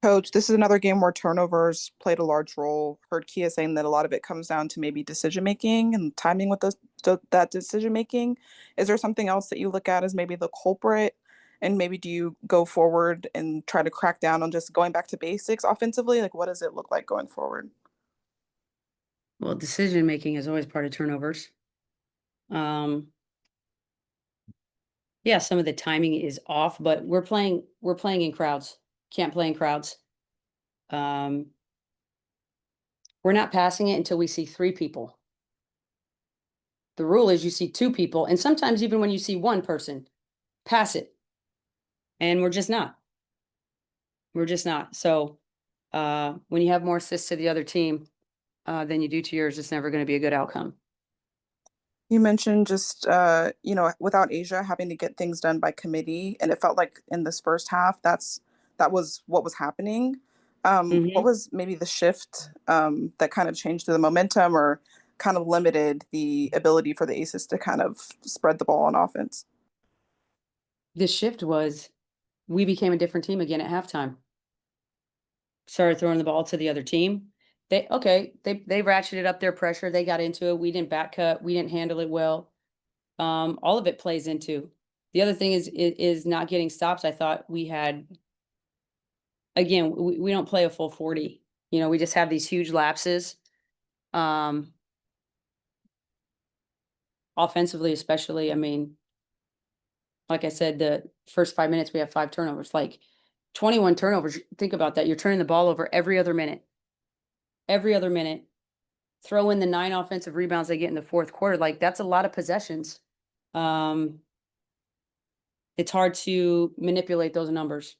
Coach, this is another game where turnovers played a large role. Heard Kia saying that a lot of it comes down to maybe decision making and timing with that decision making. Is there something else that you look at as maybe the culprit? And maybe do you go forward and try to crack down on just going back to basics offensively? Like, what does it look like going forward? Well, decision making is always part of turnovers. Um, yeah, some of the timing is off, but we're playing in crowds. Can't play in crowds. Um, we're not passing it until we see three people. The rule is you see two people, and sometimes even when you see one person, pass it. And we're just not. We're just not. So when you have more assists to the other team than you do to yours, it's never going to be a good outcome. You mentioned just without Asia having to get things done by committee, and it felt like in this first half that was what was happening. What Hmm. was maybe the shift that kind of changed the momentum or kind of limited the ability for the Aces to kind of spread the ball on offense? The shift was we became a different team again at halftime. Started throwing the ball to the other team. They ratcheted up their pressure. They got into it. We didn't back cut. We didn't handle it well. All of it plays into. The other thing is not getting stops. I thought we had again. We don't play a full 40. We just have these huge lapses. Um, offensively, especially. I mean, like I said, the first 5 minutes we have five turnovers. Like 21 turnovers. Think about that. You're turning the ball over every other minute. Every other minute. Throw in the 9 offensive rebounds they get in the fourth quarter, like, that's a lot of possessions. Um, it's hard to manipulate those numbers.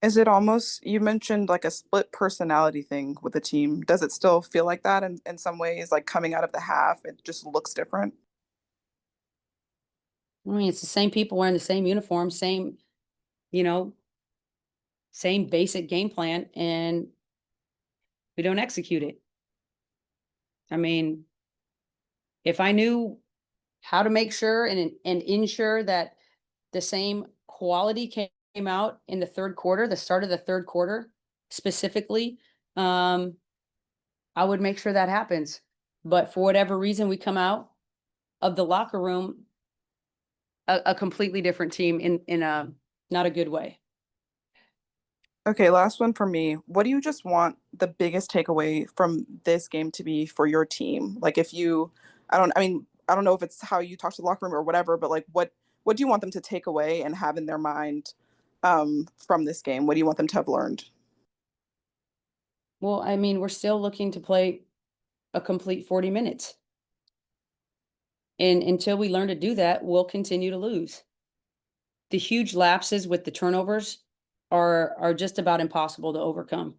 Is it almost, you mentioned like a split personality thing with the team. Does it still feel like that in some ways, like coming out of the half, it just looks different? I mean, it's the same people wearing the same uniform, you know, same basic game plan, and we don't execute it. I mean, if I knew how to make sure and ensure that the same quality came out in the third quarter, the start of the third quarter specifically, um, I would make sure that happens. But for whatever reason, we come out of the locker room a completely different team in a not a good way. Okay, last one for me. What do you just want the biggest takeaway from this game to be for your team? Like if you, I mean, I don't know if it's how you talk to the locker room or whatever, but like what do you want them to take away and have in their mind from this game? What do you want them to have learned? Well, I mean, we're still looking to play a complete 40 minutes. And until we learn to do that, we'll continue to lose. The huge lapses with the turnovers are just about impossible to overcome.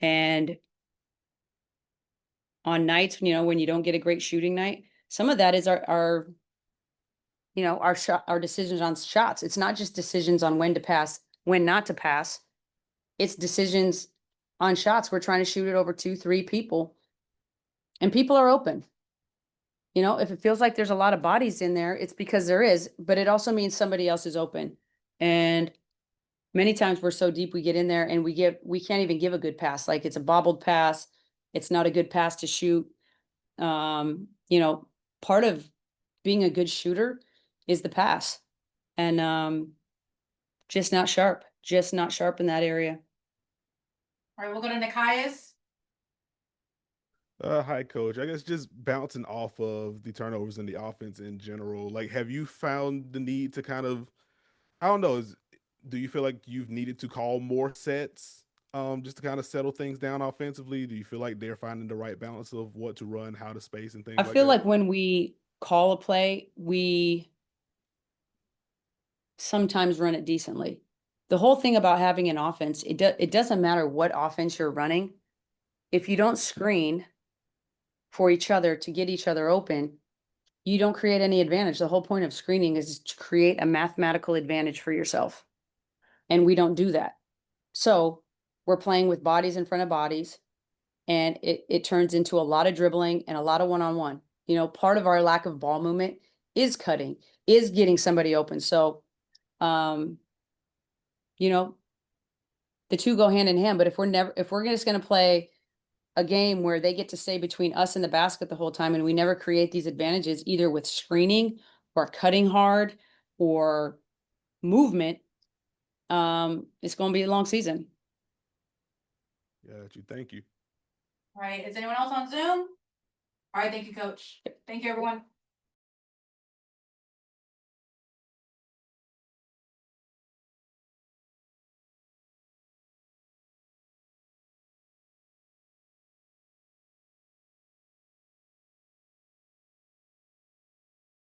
And on nights, when you don't get a great shooting night, some of that is our decisions on shots. It's not just decisions on when to pass, when not to pass. It's decisions on shots. We're trying to shoot it over 2, 3 people, and people are open. If it feels like there's a lot of bodies in there, it's because there is, but it also means somebody else is open. And many times we're so deep we get in there and we can't even give a good pass. Like it's a bobbled pass. It's not a good pass to shoot. Um, you know, part of being a good shooter is the pass. And just not sharp in that area. All right, we'll go to Nikias. Hi, coach. I guess just bouncing off of the turnovers in the offense in general. Like, have you found the need to kind of, I don't know, do you feel like you've needed to call more sets, just to kind of settle things down offensively? Do you feel like they're finding the right balance of what to run, how to space, and I things like feel that? like when we call a play, we sometimes run it decently. The whole thing about having an offense, it doesn't matter what offense you're running. If you don't screen for each other to get each other open, you don't create any advantage. The whole point of screening is to create a mathematical advantage for yourself. And we don't do that. So we're playing with bodies in front of bodies, and it turns into a lot of dribbling and a lot of one-on-one. Part of our lack of ball movement is cutting, is getting somebody open. So, um, you know, the two go hand in hand. But if we're just gonna play a game where they get to stay between us and the basket the whole time, and we never create these advantages either with screening or cutting hard or movement, it's gonna be a long season. Got you. Thank you. All right, is anyone else on Zoom? All right, thank you, coach. Thank you, everyone.